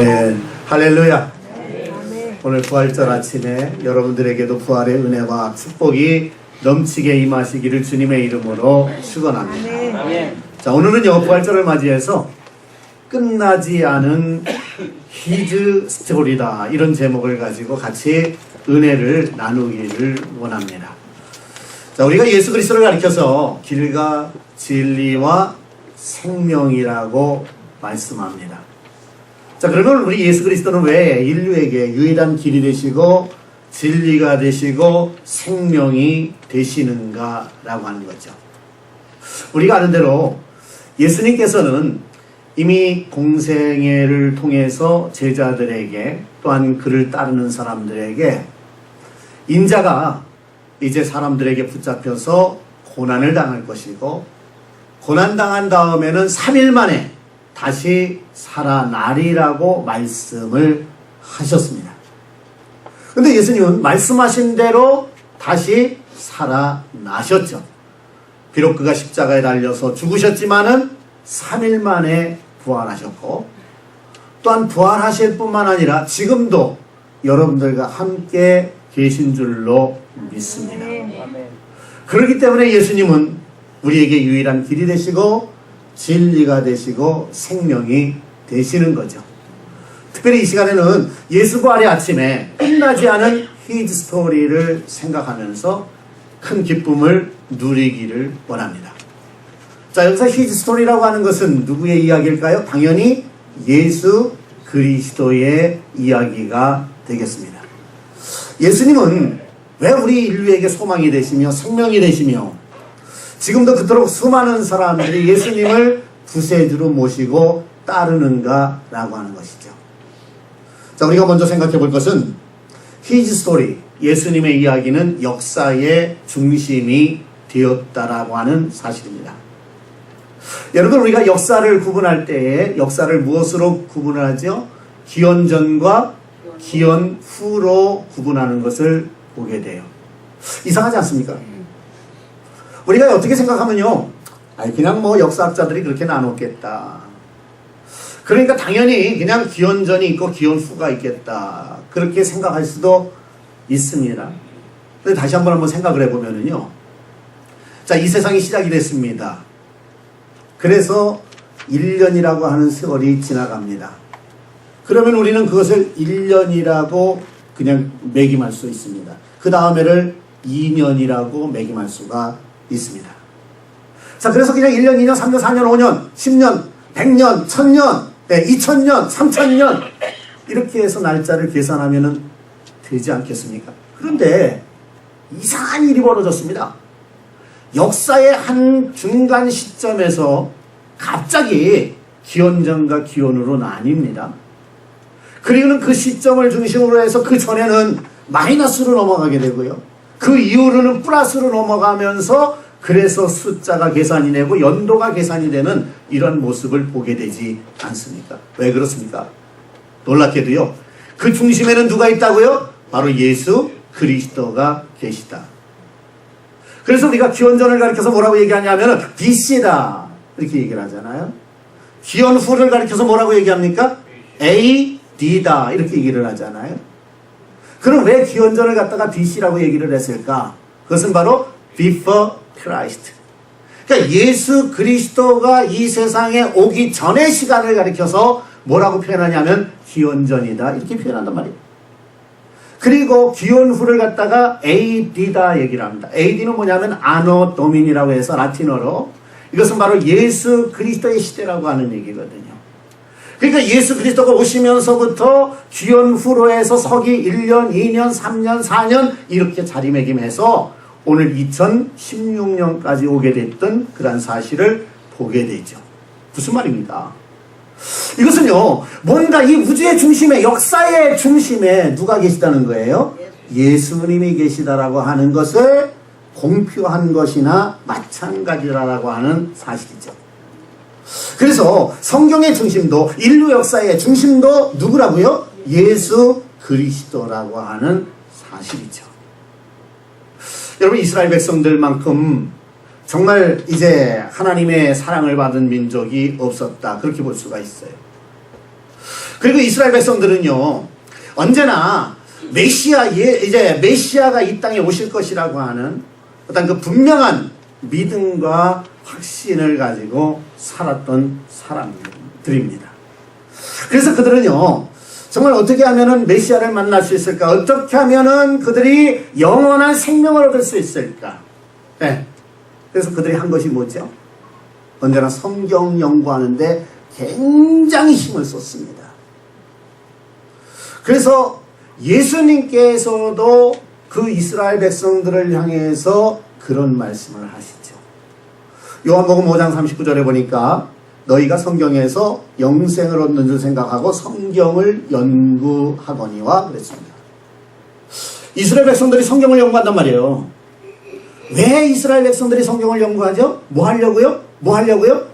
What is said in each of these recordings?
네, 할렐루야. 오늘 부활절 아침에 여러분들에게도 부활의 은혜와 축복이 넘치게 임하시기를 주님의 이름으로 축원합니다. 자, 오늘은요 부활절을 맞이해서 끝나지 않은 히즈 스토리다 이런 제목을 가지고 같이 은혜를 나누기를 원합니다. 자, 우리가 예수 그리스도를 가리켜서 길과 진리와 생명이라고 말씀합니다. 자, 그러면 우리 예수 그리스도는 왜 인류에게 유일한 길이 되시고 진리가 되시고 생명이 되시는가라고 하는 거죠. 우리가 아는 대로 예수님께서는 이미 공생애를 통해서 제자들에게 또한 그를 따르는 사람들에게 인자가 이제 사람들에게 붙잡혀서 고난을 당할 것이고 고난당한 다음에는 3일 만에 다시 살아나리라고 말씀을 하셨습니다. 근데 예수님은 말씀하신 대로 다시 살아나셨죠. 비록 그가 십자가에 달려서 죽으셨지만은 3일 만에 부활하셨고 또한 부활하실 뿐만 아니라 지금도 여러분들과 함께 계신 줄로 믿습니다. 그렇기 때문에 예수님은 우리에게 유일한 길이 되시고 진리가 되시고 생명이 되시는 거죠. 특별히 이 시간에는 예수 부활의 아침에 끝나지 않은 히즈 스토리를 생각하면서 큰 기쁨을 누리기를 원합니다. 자, 여기서 히즈 스토리라고 하는 것은 누구의 이야기일까요? 당연히 예수 그리스도의 이야기가 되겠습니다. 예수님은 왜 우리 인류에게 소망이 되시며 생명이 되시며 지금도 그토록 수많은 사람들이 예수님을 구세주로 모시고 따르는가라고 하는 것이죠. 자, 우리가 먼저 생각해 볼 것은 히즈 스토리, 예수님의 이야기는 역사의 중심이 되었다라고 하는 사실입니다. 여러분, 우리가 역사를 구분할 때에 역사를 무엇으로 구분을 하죠? 기원전과 기원 후로 구분하는 것을 보게 돼요. 이상하지 않습니까? 우리가 어떻게 생각하면요, 그냥 뭐 역사학자들이 그렇게 나눴겠다. 그러니까 당연히 그냥 기원전이 있고 기원 후가 있겠다. 그렇게 생각할 수도 있습니다. 근데 다시 한번 생각을 해보면요. 자, 이 세상이 시작이 됐습니다. 그래서 1년이라고 하는 세월이 지나갑니다. 그러면 우리는 그것을 1년이라고 그냥 매김할 수 있습니다. 그 다음에를 2년이라고 매김할 수가 있습니다. 자, 그래서 그냥 1년, 2년, 3년, 4년, 5년, 10년, 100년, 1000년, 2000년, 3000년 이렇게 해서 날짜를 계산하면 되지 않겠습니까? 그런데 이상한 일이 벌어졌습니다. 역사의 한 중간 시점에서 갑자기 기원전과 기원으로 나뉩니다. 그리고는 그 시점을 중심으로 해서 그 전에는 마이너스로 넘어가게 되고요. 그 이후로는 플러스로 넘어가면서 그래서 숫자가 계산이 되고 연도가 계산이 되는 이런 모습을 보게 되지 않습니까? 왜 그렇습니까? 놀랍게도요. 그 중심에는 누가 있다고요? 바로 예수 그리스도가 계시다. 그래서 우리가 기원전을 가리켜서 뭐라고 얘기하냐면 BC다 이렇게 얘기를 하잖아요. 기원 후를 가리켜서 뭐라고 얘기합니까? AD다 이렇게 얘기를 하잖아요. 그럼 왜 기원전을 갖다가 BC라고 얘기를 했을까? 그것은 바로 Before Christ. 그러니까 예수 그리스도가 이 세상에 오기 전의 시간을 가리켜서 뭐라고 표현하냐면 기원전이다 이렇게 표현한단 말이에요. 그리고 기원 후를 갖다가 AD다 얘기를 합니다. AD는 뭐냐면 아노 도민이라고 해서 라틴어로 이것은 바로 예수 그리스도의 시대라고 하는 얘기거든요. 그러니까 예수 그리스도가 오시면서부터 기원 후로 해서 서기 1년, 2년, 3년, 4년 이렇게 자리매김해서 오늘 2016년까지 오게 됐던 그런 사실을 보게 되죠. 무슨 말입니까? 이것은요, 뭔가 이 우주의 중심에, 역사의 중심에 누가 계시다는 거예요? 예수님이 계시다라고 하는 것을 공표한 것이나 마찬가지라고 하는 사실이죠. 그래서 성경의 중심도, 인류 역사의 중심도 누구라고요? 예수 그리스도라고 하는 사실이죠. 여러분, 이스라엘 백성들만큼 정말 이제 하나님의 사랑을 받은 민족이 없었다, 그렇게 볼 수가 있어요. 그리고 이스라엘 백성들은요, 언제나 이제 메시아가 이 땅에 오실 것이라고 하는 어떤 그 분명한 믿음과 확신을 가지고 살았던 사람들입니다. 그래서 그들은요, 정말 어떻게 하면은 메시아를 만날 수 있을까? 어떻게 하면은 그들이 영원한 생명을 얻을 수 있을까? 네. 그래서 그들이 한 것이 뭐죠? 언제나 성경 연구하는데 굉장히 힘을 쏟습니다. 그래서 예수님께서도 그 이스라엘 백성들을 향해서 그런 말씀을 하시죠. 요한복음 5장 39절에 보니까 너희가 성경에서 영생을 얻는 줄 생각하고 성경을 연구하거니와 그랬습니다. 이스라엘 백성들이 성경을 연구한단 말이에요. 왜 이스라엘 백성들이 성경을 연구하죠? 뭐 하려고요? 뭐 하려고요?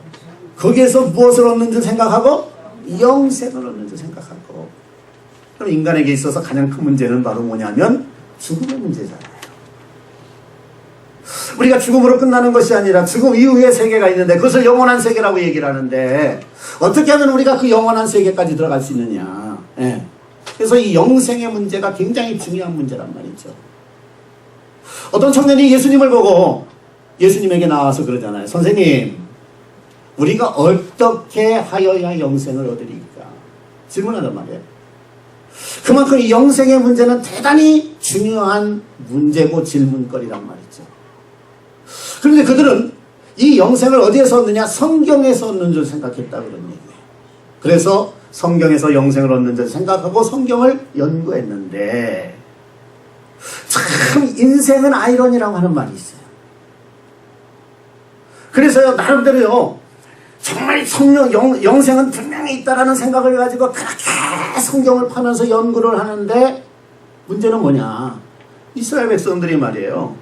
거기에서 무엇을 얻는 줄 생각하고 영생을 얻는 줄 생각하고. 그럼 인간에게 있어서 가장 큰 문제는 바로 뭐냐면 죽음의 문제잖아요. 우리가 죽음으로 끝나는 것이 아니라 죽음 이후의 세계가 있는데 그것을 영원한 세계라고 얘기를 하는데 어떻게 하면 우리가 그 영원한 세계까지 들어갈 수 있느냐. 예. 그래서 이 영생의 문제가 굉장히 중요한 문제란 말이죠. 어떤 청년이 예수님을 보고 예수님에게 나와서 그러잖아요. 선생님, 우리가 어떻게 하여야 영생을 얻으리까? 질문하단 말이에요. 그만큼 이 영생의 문제는 대단히 중요한 문제고 질문거리란 말이죠. 그런데 그들은 이 영생을 어디에서 얻느냐? 성경에서 얻는 줄 생각했다 그런 얘기예요. 그래서 성경에서 영생을 얻는 줄 생각하고 성경을 연구했는데 참 인생은 아이러니라고 하는 말이 있어요. 그래서요, 나름대로요, 정말 영생은 분명히 있다라는 생각을 가지고 그렇게 성경을 파면서 연구를 하는데 문제는 뭐냐? 이스라엘 백성들이 말이에요,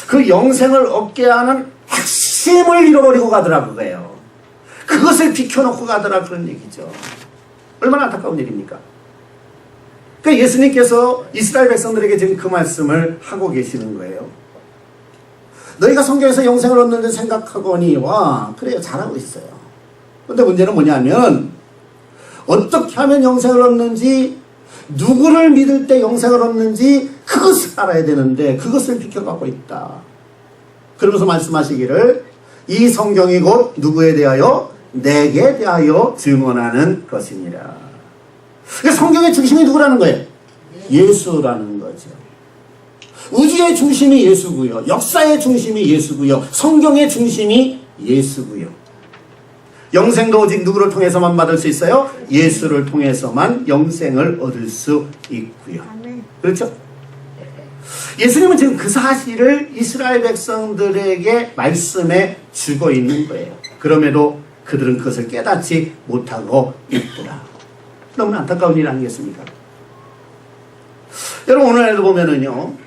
그 영생을 얻게 하는 핵심을 잃어버리고 가더라 그거예요. 그것을 비켜놓고 가더라 그런 얘기죠. 얼마나 안타까운 일입니까? 그러니까 예수님께서 이스라엘 백성들에게 지금 그 말씀을 하고 계시는 거예요. 너희가 성경에서 영생을 얻는 줄 생각하거니와 그래요, 잘하고 있어요. 그런데 문제는 뭐냐면 어떻게 하면 영생을 얻는지, 누구를 믿을 때 영생을 얻는지 그것을 알아야 되는데 그것을 비켜가고 있다. 그러면서 말씀하시기를 이 성경이 곧 누구에 대하여? 내게 대하여 증언하는 것이니라. 그러니까 성경의 중심이 누구라는 거예요? 예수라는 거죠. 우주의 중심이 예수고요, 역사의 중심이 예수고요, 성경의 중심이 예수고요. 영생도 오직 누구를 통해서만 받을 수 있어요? 예수를 통해서만 영생을 얻을 수 있고요. 그렇죠? 예수님은 지금 그 사실을 이스라엘 백성들에게 말씀해 주고 있는 거예요. 그럼에도 그들은 그것을 깨닫지 못하고 있더라. 너무나 안타까운 일 아니겠습니까? 여러분, 오늘날도 보면은요,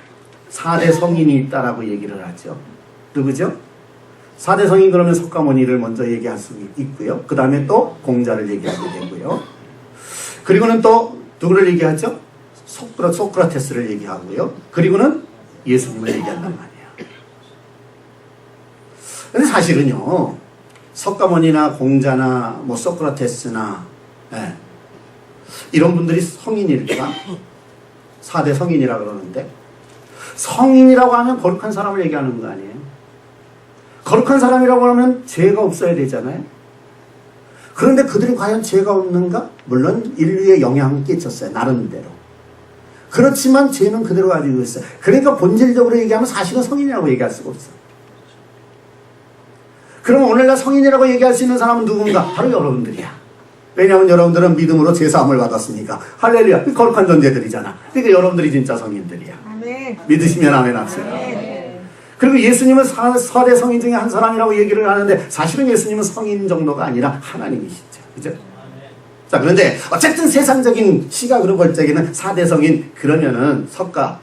4대 성인이 있다라고 얘기를 하죠. 누구죠? 4대 성인, 그러면 석가모니를 먼저 얘기할 수 있고요. 그 다음에 또 공자를 얘기하게 되고요. 그리고는 또 누구를 얘기하죠? 소크라테스를 얘기하고요. 그리고는 예수님을 얘기한단 말이에요. 근데 사실은요, 석가모니나 공자나 뭐 소크라테스나 이런 분들이 성인일까? 4대 성인이라 그러는데, 성인이라고 하면 거룩한 사람을 얘기하는 거 아니에요? 거룩한 사람이라고 하면 죄가 없어야 되잖아요. 그런데 그들이 과연 죄가 없는가? 물론 인류에 영향을 끼쳤어요, 나름대로. 그렇지만 죄는 그대로 가지고 있어요. 그러니까 본질적으로 얘기하면 사실은 성인이라고 얘기할 수가 없어요. 그럼 오늘날 성인이라고 얘기할 수 있는 사람은 누군가? 바로 여러분들이야. 왜냐하면 여러분들은 믿음으로 죄사함을 받았으니까. 할렐루야. 거룩한 존재들이잖아. 그러니까 여러분들이 진짜 성인들이야. 아멘. 믿으시면 아멘 합시다. 그리고 예수님은 4대 성인 중에 한 사람이라고 얘기를 하는데 사실은 예수님은 성인 정도가 아니라 하나님이시죠. 그죠? 자, 그런데 어쨌든 세상적인 시각으로 볼 적에는 4대 성인, 그러면은 석가,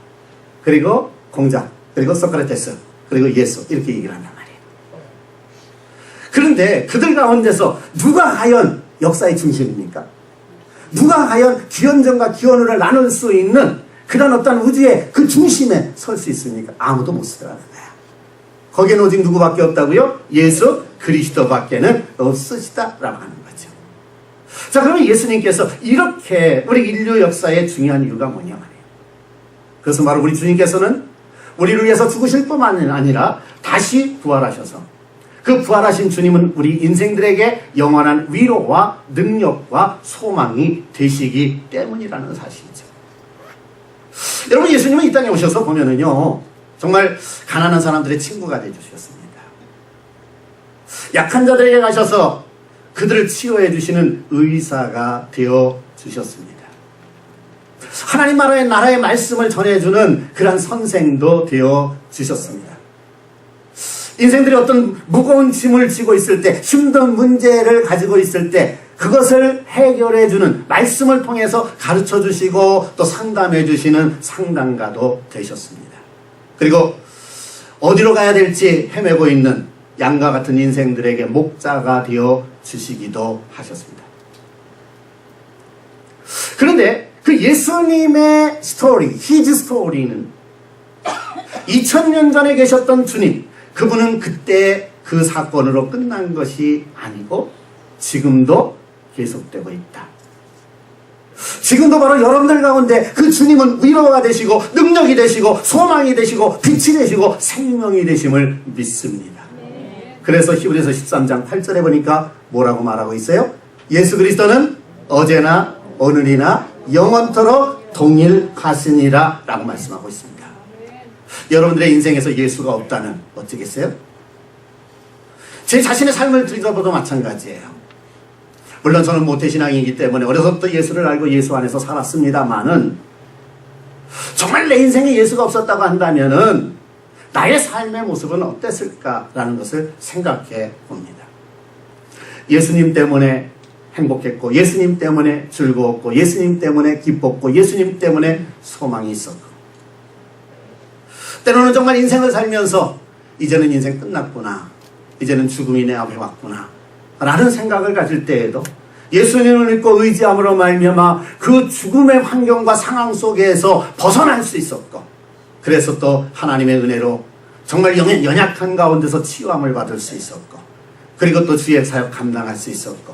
그리고 공자, 그리고 소크라테스, 그리고 예수, 이렇게 얘기를 한단 말이에요. 그런데 그들 가운데서 누가 과연 역사의 중심입니까? 누가 과연 기원전과 기원후를 나눌 수 있는 그런 어떤 우주의 그 중심에 설 수 있습니까? 아무도 못 쓰더라는 거야. 거기에는 오직 누구밖에 없다고요? 예수 그리스도밖에는 없으시다라고 하는 거죠. 자, 그러면 예수님께서 이렇게 우리 인류 역사의 중요한 이유가 뭐냐 말이에요. 그것은 바로 우리 주님께서는 우리를 위해서 죽으실 뿐만 아니라 다시 부활하셔서 그 부활하신 주님은 우리 인생들에게 영원한 위로와 능력과 소망이 되시기 때문이라는 사실이죠. 여러분, 예수님은 이 땅에 오셔서 보면은요, 정말 가난한 사람들의 친구가 되주셨습니다. 약한 자들에게 가셔서 그들을 치유해 주시는 의사가 되어 주셨습니다. 하나님 나라의 말씀을 전해주는 그런 선생도 되어 주셨습니다. 인생들이 어떤 무거운 짐을 지고 있을 때, 힘든 문제를 가지고 있을 때 그것을 해결해 주는 말씀을 통해서 가르쳐 주시고 또 상담해 주시는 상담가도 되셨습니다. 그리고 어디로 가야 될지 헤매고 있는 양과 같은 인생들에게 목자가 되어 주시기도 하셨습니다. 그런데 그 예수님의 스토리, 히즈 스토리는 2000년 전에 계셨던 주님, 그분은 그때 그 사건으로 끝난 것이 아니고 지금도 계속되고 있다. 지금도 바로 여러분들 가운데 그 주님은 위로가 되시고 능력이 되시고 소망이 되시고 빛이 되시고 생명이 되심을 믿습니다. 그래서 히브리서 13장 8절에 보니까 뭐라고 말하고 있어요? 예수 그리스도는 어제나 오늘이나 영원토록 동일하시니라 라고 말씀하고 있습니다. 여러분들의 인생에서 예수가 없다면 어쩌겠어요? 제 자신의 삶을 들여다봐도 마찬가지예요. 물론 저는 모태신앙이기 때문에 어려서부터 예수를 알고 예수 안에서 살았습니다만은 정말 내 인생에 예수가 없었다고 한다면은 나의 삶의 모습은 어땠을까라는 것을 생각해 봅니다. 예수님 때문에 행복했고, 예수님 때문에 즐거웠고, 예수님 때문에 기뻤고, 예수님 때문에 소망이 있었고, 때로는 정말 인생을 살면서 이제는 인생 끝났구나, 이제는 죽음이 내 앞에 왔구나 라는 생각을 가질 때에도 예수님을 믿고 의지함으로 말미암아 그 죽음의 환경과 상황 속에서 벗어날 수 있었고, 그래서 또 하나님의 은혜로 정말 연약한 가운데서 치유함을 받을 수 있었고, 그리고 또 주의 사역 감당할 수 있었고,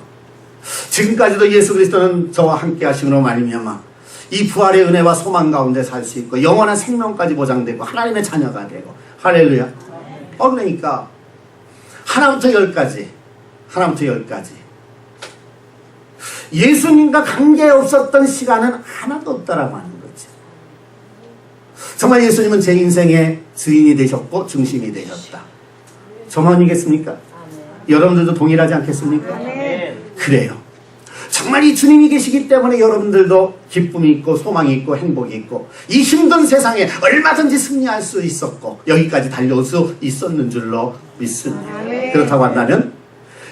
지금까지도 예수 그리스도는 저와 함께 하심으로 말미암아 이 부활의 은혜와 소망 가운데 살 수 있고 영원한 생명까지 보장되고 하나님의 자녀가 되고, 할렐루야. 그러니까 하나부터 열까지 예수님과 관계없었던 시간은 하나도 없다라고 하는 거죠. 정말 예수님은 제 인생의 주인이 되셨고 중심이 되셨다. 저만이겠습니까? 여러분들도 동일하지 않겠습니까? 그래요. 정말 이 주님이 계시기 때문에 여러분들도 기쁨이 있고 소망이 있고 행복이 있고 이 힘든 세상에 얼마든지 승리할 수 있었고 여기까지 달려올 수 있었는 줄로 믿습니다. 그렇다고 한다면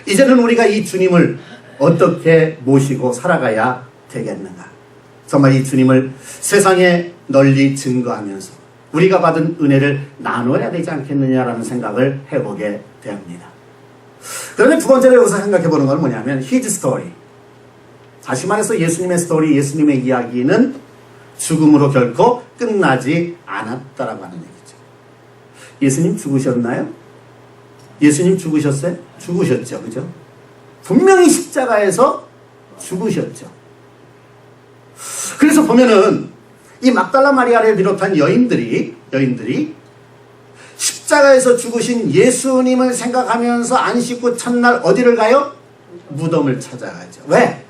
이제는 우리가 이 주님을 어떻게 모시고 살아가야 되겠는가? 정말 이 주님을 세상에 널리 증거하면서 우리가 받은 은혜를 나눠야 되지 않겠느냐라는 생각을 해보게 됩니다. 그런데 두 번째로 여기서 생각해보는 건 뭐냐면 히즈 스토리. 다시 말해서 예수님의 스토리, 예수님의 이야기는 죽음으로 결코 끝나지 않았다라고 하는 얘기죠. 예수님 죽으셨나요? 예수님 죽으셨어요? 죽으셨죠. 그죠? 분명히 십자가에서 죽으셨죠. 그래서 보면은 이 막달라 마리아를 비롯한 여인들이 십자가에서 죽으신 예수님을 생각하면서 안식 후 첫날 어디를 가요? 무덤을 찾아가죠. 왜?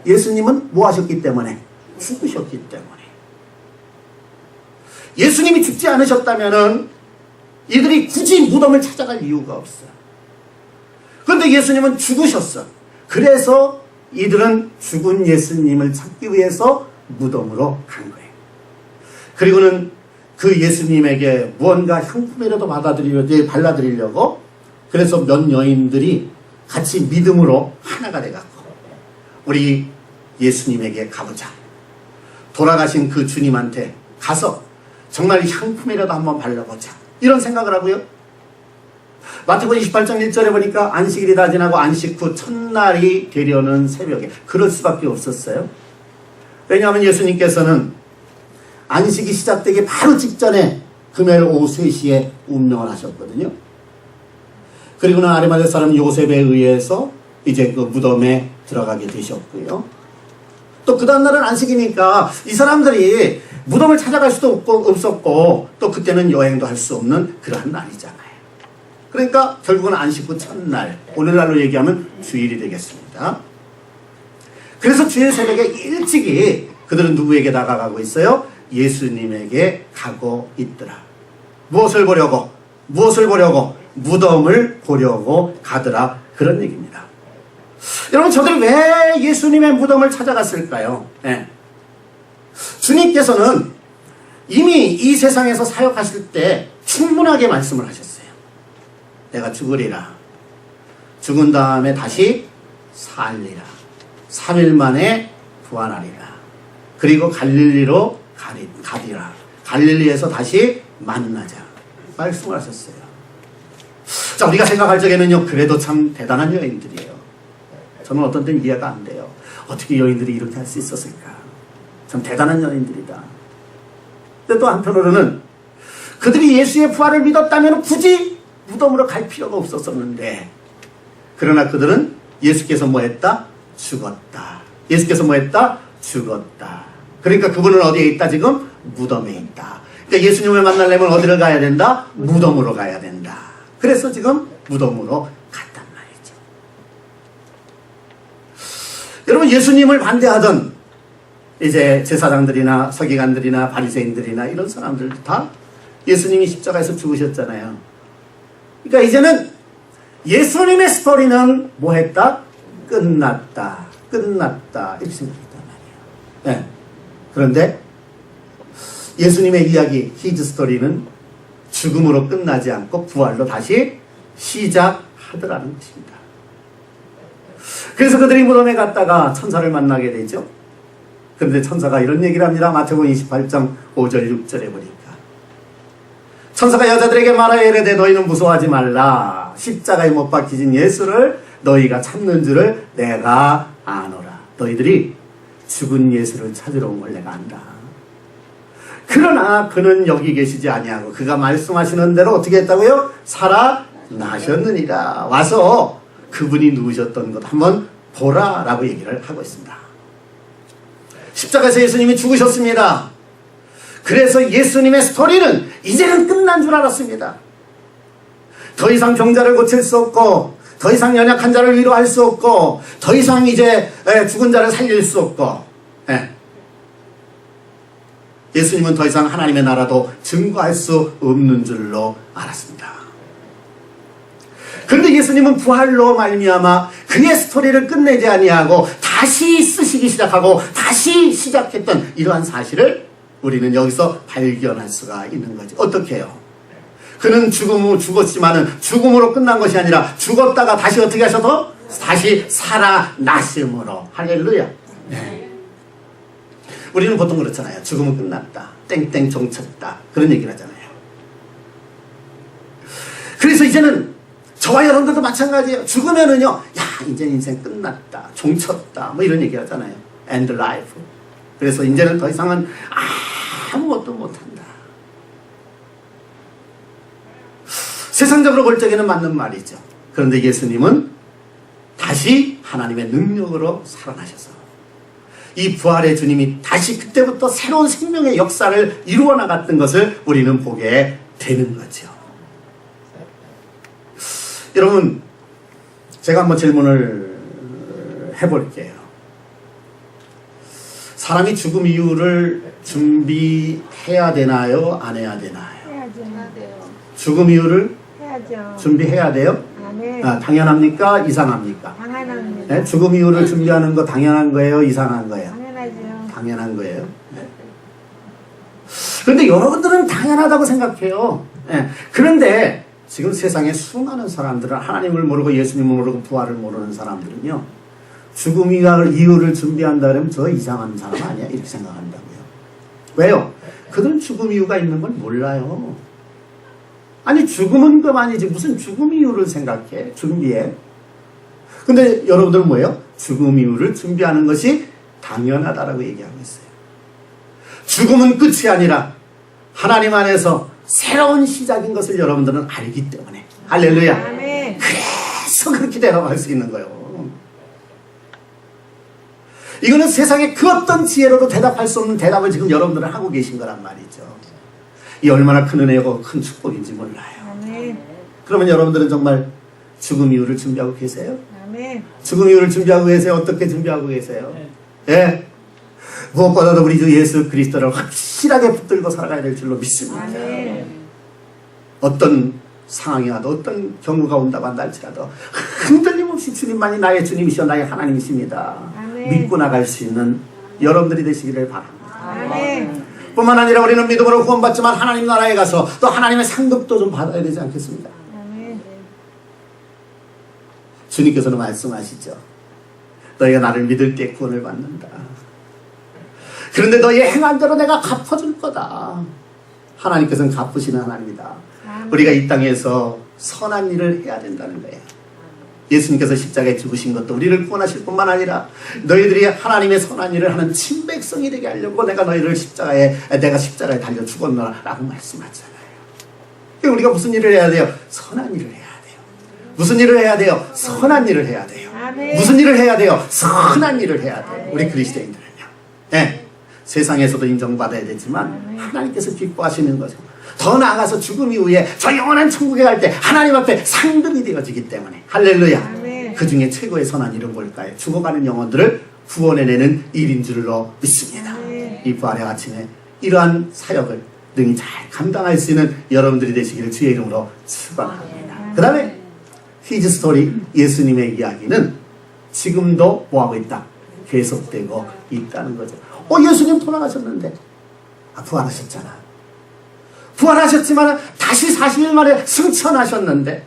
예수님은 뭐 하셨기 때문에? 죽으셨기 때문에. 예수님이 죽지 않으셨다면은 이들이 굳이 무덤을 찾아갈 이유가 없어요. 그런데 예수님은 죽으셨어. 그래서 이들은 죽은 예수님을 찾기 위해서 무덤으로 간 거예요. 그리고는 그 예수님에게 무언가 향품이라도 발라드리려고 그래서 몇 여인들이 같이 믿음으로 하나가 돼갖고 우리 예수님에게 가보자. 돌아가신 그 주님한테 가서 정말 향품이라도 한번 발라보자. 이런 생각을 하고요. 마태복음 28장 1절에 보니까 안식일이 다 지나고 안식 후 첫날이 되려는 새벽에 그럴 수밖에 없었어요. 왜냐하면 예수님께서는 안식이 시작되기 바로 직전에 금요일 오후 3시에 운명을 하셨거든요. 그리고는 아리마대 사람 요셉에 의해서 이제 그 무덤에 들어가게 되셨고요. 또 그 다음날은 안식이니까 이 사람들이 무덤을 찾아갈 수도 없었고 또 그때는 여행도 할 수 없는 그러한 날이잖아요. 그러니까 결국은 안식 후 첫날, 오늘날로 얘기하면 주일이 되겠습니다. 그래서 주일 새벽에 일찍이 그들은 누구에게 다가가고 있어요? 예수님에게 가고 있더라. 무엇을 보려고? 무엇을 보려고? 무덤을 보려고 가더라. 그런 얘기입니다. 여러분, 저들이 왜 예수님의 무덤을 찾아갔을까요? 네. 주님께서는 이미 이 세상에서 사역하실 때 충분하게 말씀을 하셨어요. 내가 죽으리라. 죽은 다음에 다시 살리라. 3일 만에 부활하리라. 그리고 갈릴리로 가리라. 갈릴리에서 다시 만나자. 말씀을 하셨어요. 자, 우리가 생각할 적에는요, 그래도 참 대단한 여인들이에요. 저는 어떤 때는 이해가 안 돼요. 어떻게 여인들이 이렇게 할 수 있었을까? 참 대단한 여인들이다. 근데 또 한편으로는 그들이 예수의 부활을 믿었다면 굳이 무덤으로 갈 필요가 없었었는데, 그러나 그들은 예수께서 뭐 했다? 죽었다. 예수께서 뭐 했다? 죽었다. 그러니까 그분은 어디에 있다? 지금 무덤에 있다. 그러니까 예수님을 만나려면 어디를 가야 된다? 무덤으로 가야 된다. 그래서 지금 무덤으로 갔단 말이죠. 여러분, 예수님을 반대하던 이제 제사장들이나 서기관들이나 바리새인들이나 이런 사람들도 다 예수님이 십자가에서 죽으셨잖아요. 그러니까 이제는 예수님의 스토리는 뭐 했다? 끝났다. 끝났다. 이렇게 생각했단 말이에요. 네. 그런데 예수님의 이야기, 히즈 스토리는 죽음으로 끝나지 않고 부활로 다시 시작하더라는 것입니다. 그래서 그들이 무덤에 갔다가 천사를 만나게 되죠. 그런데 천사가 이런 얘기를 합니다. 마태복음 28장 5절 6절에 보니까 천사가 여자들에게 말하여 이르되 너희는 무서워하지 말라. 십자가에 못 박히신 예수를 너희가 찾는 줄을 내가 아노라. 너희들이 죽은 예수를 찾으러 온 걸 내가 안다. 그러나 그는 여기 계시지 아니하고 그가 말씀하시는 대로 어떻게 했다고요? 살아나셨느니라. 와서 그분이 누우셨던 것 한번 보라 라고 얘기를 하고 있습니다. 십자가에서 예수님이 죽으셨습니다. 그래서 예수님의 스토리는 이제는 끝난 줄 알았습니다. 더 이상 병자를 고칠 수 없고 더 이상 연약한 자를 위로할 수 없고 더 이상 이제 죽은 자를 살릴 수 없고 예수님은 더 이상 하나님의 나라도 증거할 수 없는 줄로 알았습니다. 그런데 예수님은 부활로 말미암아 그의 스토리를 끝내지 아니하고 다시 쓰시기 시작하고 다시 시작했던 이러한 사실을 우리는 여기서 발견할 수가 있는 거죠. 어떻게 해요? 그는 죽었지만은 죽음으로 끝난 것이 아니라 죽었다가 다시 어떻게 하셔서 다시 살아나심으로. 할렐루야. 네. 우리는 보통 그렇잖아요. 죽음은 끝났다. 땡땡 종쳤다. 그런 얘기를 하잖아요. 그래서 이제는 저와 여러분들도 마찬가지예요. 죽으면은요, 야, 이제 인생 끝났다. 종쳤다. 뭐 이런 얘기 하잖아요. End life. 그래서 이제는 더 이상은 아무것도 못한다. 세상적으로 볼 적에는 맞는 말이죠. 그런데 예수님은 다시 하나님의 능력으로 살아나셔서 이 부활의 주님이 다시 그때부터 새로운 생명의 역사를 이루어 나갔던 것을 우리는 보게 되는 거죠. 여러분, 제가 한번 질문을 해볼게요. 사람이 죽음 이후를 준비해야 되나요? 안 해야 되나요? 해야죠. 죽음 이후를 해야죠. 준비해야 돼요? 네. 당연합니까? 이상합니까? 당연합니다. 네? 죽음 이후를 준비하는 거 당연한 거예요? 이상한 거예요? 당연하죠. 당연한 거예요. 네. 그런데 여러분들은 당연하다고 생각해요. 네. 그런데 지금 세상에 수많은 사람들은 하나님을 모르고 예수님을 모르고 부활을 모르는 사람들은요, 죽음 이후를 준비한다 그러면 저 이상한 사람 아니야? 이렇게 생각한다고요. 왜요? 그들은 죽음 이후가 있는 걸 몰라요. 아니, 죽음은 그만이지 무슨 죽음 이후를 생각해? 준비해. 근데 여러분들은 뭐예요? 죽음 이후를 준비하는 것이 당연하다라고 얘기하고 있어요. 죽음은 끝이 아니라 하나님 안에서 새로운 시작인 것을 여러분들은 알기 때문에. 할렐루야. 아멘. 그래서 그렇게 대답할 수 있는 거예요. 이거는 세상의 그 어떤 지혜로도 대답할 수 없는 대답을 지금 여러분들은 하고 계신 거란 말이죠. 이 얼마나 큰 은혜고 큰 축복인지 몰라요. 아멘. 그러면 여러분들은 정말 죽음 이후를 준비하고 계세요? 아멘. 죽음 이후를 준비하고 계세요? 어떻게 준비하고 계세요? 예. 무엇보다도 우리 주 예수 그리스도를 확실하게 붙들고 살아가야 될 줄로 믿습니다. 아멘. 어떤 상황이 와도 어떤 경우가 온다고 한다 할지라도 흔들림 없이 주님만이 나의 주님이시여 나의 하나님이십니다. 아멘. 믿고 나갈 수 있는 여러분들이 되시기를 바랍니다. 아멘. 뿐만 아니라 우리는 믿음으로 구원받지만 하나님 나라에 가서 또 하나님의 상급도 좀 받아야 되지 않겠습니까? 아멘. 주님께서는 말씀하시죠. 너희가 나를 믿을 때 구원을 받는다. 그런데 너희의 행한 대로 내가 갚아줄 거다. 하나님께서는 갚으시는 하나님이다. 아멘. 우리가 이 땅에서 선한 일을 해야 된다는 거예요. 예수님께서 십자가에 죽으신 것도 우리를 구원하실 뿐만 아니라 너희들이 하나님의 선한 일을 하는 친백성이 되게 하려고 내가 십자가에 달려 죽었노라라고 말씀하잖아요. 우리가 무슨 일을 해야 돼요? 선한 일을 해야 돼요. 무슨 일을 해야 돼요? 선한 일을 해야 돼요. 아멘. 무슨 일을 해야 돼요? 선한 일을 해야 돼요. 우리 그리스도인들은요. 네. 세상에서도 인정받아야 되지만 하나님께서 기뻐하시는 거죠. 더 나아가서 죽음 이후에 저 영원한 천국에 갈 때 하나님 앞에 상급이 되어지기 때문에 할렐루야. 아멘. 그 중에 최고의 선한 일은 뭘까요? 죽어가는 영혼들을 구원해내는 일인 줄로 믿습니다. 아멘. 이 부활의 아침에 이러한 사역을 능히 잘 감당할 수 있는 여러분들이 되시기를 주의 이름으로 축원합니다. 그 다음에 히즈 스토리 예수님의 이야기는 지금도 뭐하고 있다? 계속되고 있다는 거죠. 예수님 돌아가셨는데 부활하셨잖아. 부활하셨지만 다시 40일 만에 승천하셨는데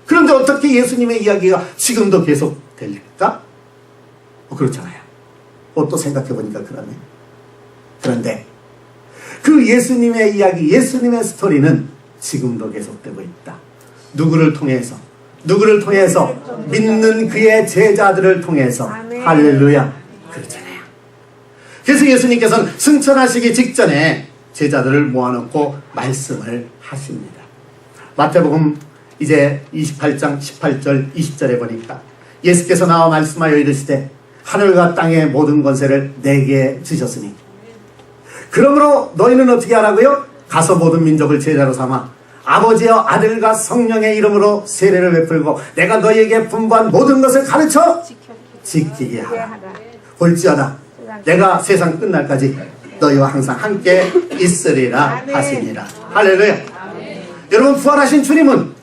그런데 어떻게 예수님의 이야기가 지금도 계속될까? 그렇잖아요. 또 생각해보니까 그러네. 그런데 그 예수님의 이야기, 예수님의 스토리는 지금도 계속되고 있다. 누구를 통해서? 누구를 통해서? 믿는 그의 제자들을 통해서. 아멘. 할렐루야. 그렇잖아요. 그래서 예수님께서는 승천하시기 직전에 제자들을 모아놓고 말씀을 하십니다. 마태복음 이제 28장 18절 20절에 보니까 예수께서 나와 말씀하여 이르시되 하늘과 땅의 모든 권세를 내게 주셨으니 그러므로 너희는 어떻게 하라고요? 가서 모든 민족을 제자로 삼아 아버지와 아들과 성령의 이름으로 세례를 베풀고 내가 너희에게 분부한 모든 것을 가르쳐 지키게 하라. 볼지어다 내가 세상 끝날까지 너희와 항상 함께 있으리라 하시니라. 할렐루야. 여러분 부활하신 주님은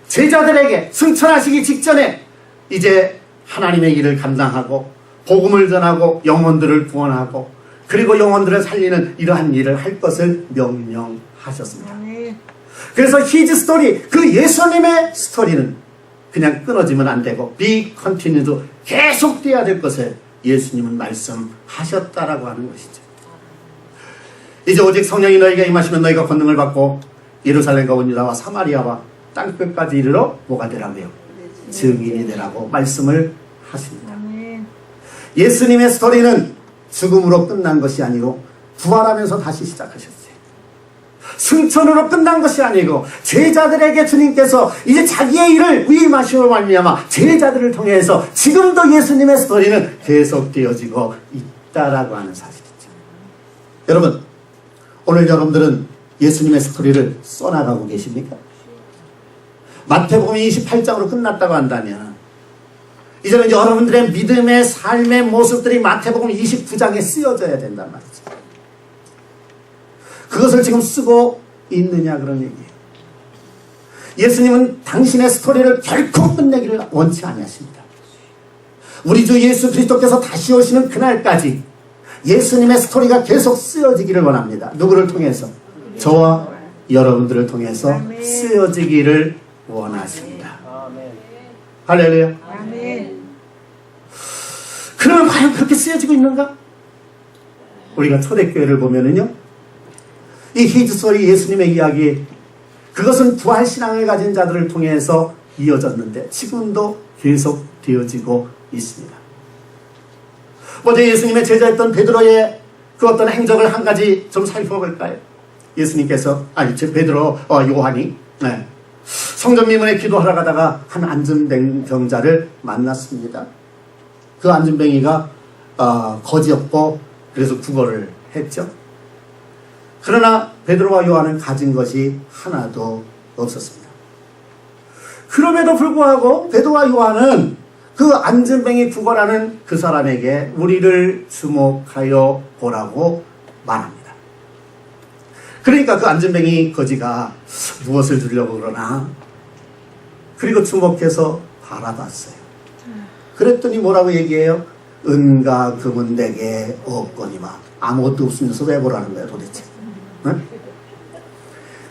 제자들에게 승천하시기 직전에 이제 하나님의 일을 감당하고 복음을 전하고 영혼들을 구원하고 그리고 영혼들을 살리는 이러한 일을 할 것을 명령하셨습니다. 아멘. 그래서 히즈 스토리, 그 예수님의 스토리는 그냥 끊어지면 안 되고 be continued, 계속돼야 될 것을 예수님은 말씀하셨다라고 하는 것이죠. 이제 오직 성령이 너희가 임하시면 너희가 권능을 받고 예루살렘과 온 유다와 사마리아와 땅끝까지 이르러 뭐가 되라고요? 증인이 되라고 말씀을 하십니다. 아멘. 예수님의 스토리는 죽음으로 끝난 것이 아니고 부활하면서 다시 시작하셨어요. 승천으로 끝난 것이 아니고 제자들에게 주님께서 이제 자기의 일을 위임하시고 말미암아 제자들을 통해서 지금도 예수님의 스토리는 계속되어지고 있다라고 하는 사실이죠. 여러분, 오늘 여러분들은 예수님의 스토리를 써나가고 계십니까? 마태복음이 28장으로 끝났다고 한다면 이제는 여러분들의 믿음의 삶의 모습들이 마태복음 29장에 쓰여져야 된단 말이죠. 그것을 지금 쓰고 있느냐 그런 얘기예요. 예수님은 당신의 스토리를 결코 끝내기를 원치 아니하십니다. 우리 주 예수 그리스도께서 다시 오시는 그날까지 예수님의 스토리가 계속 쓰여지기를 원합니다. 누구를 통해서? 저와 여러분들을 통해서 아멘. 쓰여지기를 원하십니다. 할렐루야. 아멘. 그러면 과연 그렇게 쓰여지고 있는가? 우리가 초대교회를 보면은요, 이 히즈 스토리 예수님의 이야기, 그것은 부활신앙을 가진 자들을 통해서 이어졌는데 지금도 계속 되어지고 있습니다. 어제 예수님의 제자였던 베드로의 그 어떤 행적을 한 가지 좀 살펴볼까요? 예수님께서, 요한이 성전 미문에 기도하러 가다가 한 안진뱅 병자를 만났습니다. 그 안진뱅이가 거지였고 그래서 구걸을 했죠. 그러나 베드로와 요한은 가진 것이 하나도 없었습니다. 그럼에도 불구하고 베드로와 요한은 그 안전뱅이 구걸하는 그 사람에게 우리를 주목하여 보라고 말합니다. 그러니까 그 안전뱅이 거지가 무엇을 주려고 그러나 그리고 주목해서 바라봤어요. 그랬더니 뭐라고 얘기해요? 은과 금은 내게 없거니와. 아무것도 없으면서 왜 보라는 거야 도대체? 응?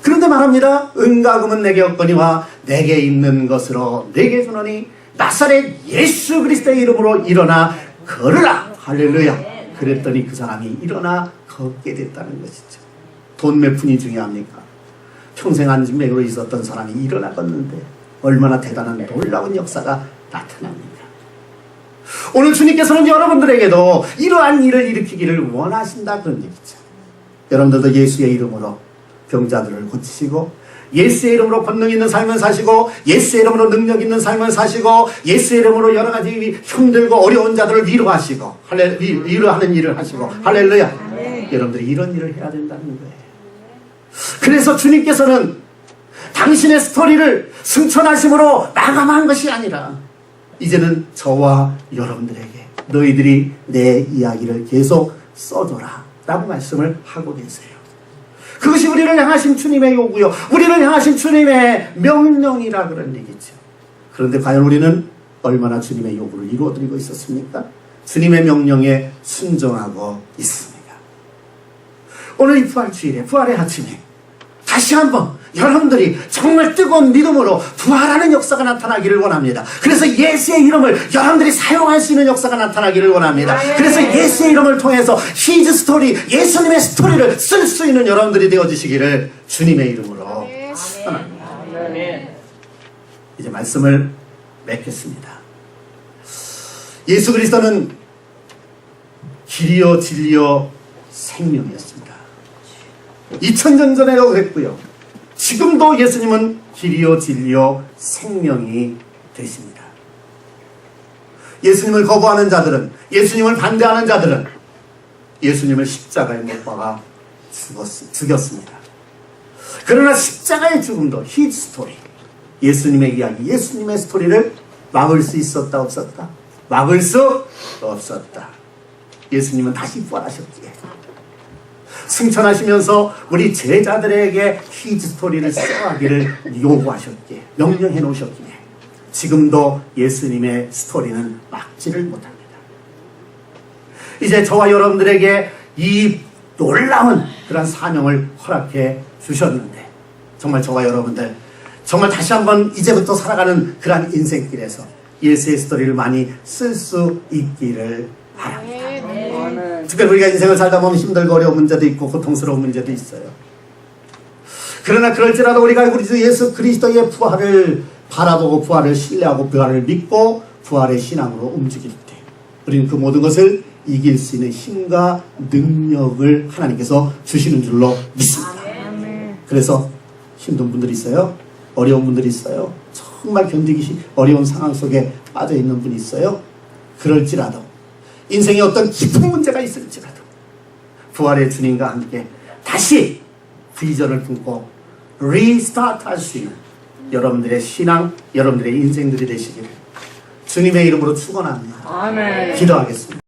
그런데 말합니다. 은과 금은 내게 없거니와 내게 있는 것으로 내게 주노니 나사렛 예수 그리스도의 이름으로 일어나 걸으라. 할렐루야. 그랬더니 그 사람이 일어나 걷게 됐다는 것이죠. 돈 몇 푼이 중요합니까? 평생 안진뱅이로 있었던 사람이 일어나 걷는데 얼마나 대단한 놀라운 역사가 나타납니다. 오늘 주님께서는 여러분들에게도 이러한 일을 일으키기를 원하신다 그런 얘기죠. 여러분들도 예수의 이름으로 병자들을 고치시고 예수의 이름으로 권능 있는 삶을 사시고 예수의 이름으로 능력 있는 삶을 사시고 예수의 이름으로 여러 가지 힘들고 어려운 자들을 위로하시고 위로하는 일을 하시고 할렐루야. 여러분들이 이런 일을 해야 된다는 거예요. 그래서 주님께서는 당신의 스토리를 승천하심으로 마감한 것이 아니라 이제는 저와 여러분들에게 너희들이 내 이야기를 계속 써줘라 라고 말씀을 하고 계세요. 그것이 우리를 향하신 주님의 요구요, 우리를 향하신 주님의 명령이라 그런 얘기죠. 그런데 과연 우리는 얼마나 주님의 요구를 이루어드리고 있었습니까? 주님의 명령에 순종하고 있습니다. 오늘 이 부활주일에, 부활의 아침에 다시 한번 여러분들이 정말 뜨거운 믿음으로 부활하는 역사가 나타나기를 원합니다. 그래서 예수의 이름을 여러분들이 사용할 수 있는 역사가 나타나기를 원합니다. 그래서 예수의 이름을 통해서 히즈 스토리, 예수님의 스토리를 쓸 수 있는 여러분들이 되어주시기를 주님의 이름으로 축원합니다. 이제 말씀을 맺겠습니다. 예수 그리스도는 길이요 진리요 생명이었습니다. 2000년 전에도 그랬고요. 지금도 예수님은 길이요 진리요 생명이 되십니다. 예수님을 거부하는 자들은, 예수님을 반대하는 자들은 예수님을 십자가에 못 박아 죽였습니다. 그러나 십자가의 죽음도 히즈 스토리, 예수님의 이야기, 예수님의 스토리를 막을 수 있었다 없었다? 막을 수 없었다. 예수님은 다시 부활하셨기에 승천하시면서 우리 제자들에게 히즈 스토리를 써가기를 요구하셨기에, 명령해 놓으셨기에 지금도 예수님의 스토리는 막지를 못합니다. 이제 저와 여러분들에게 이 놀라운 그런 사명을 허락해 주셨는데 정말 저와 여러분들 정말 다시 한번 이제부터 살아가는 그런 인생길에서 예수의 스토리를 많이 쓸 수 있기를 바랍니다. 특별히 우리가 인생을 살다 보면 힘들고 어려운 문제도 있고 고통스러운 문제도 있어요. 그러나 그럴지라도 우리가 우리 주 예수 그리스도의 부활을 바라보고 부활을 신뢰하고 부활을 믿고 부활의 신앙으로 움직일 때 우리는 그 모든 것을 이길 수 있는 힘과 능력을 하나님께서 주시는 줄로 믿습니다. 그래서 힘든 분들이 있어요. 어려운 분들이 있어요. 정말 견디기 어려운 상황 속에 빠져 있는 분이 있어요. 그럴지라도 인생에 어떤 깊은 문제가 있을지라도 부활의 주님과 함께 다시 비전을 품고 리스타트 할 수 있는 여러분들의 신앙, 여러분들의 인생들이 되시기를 주님의 이름으로 축원합니다. 기도하겠습니다.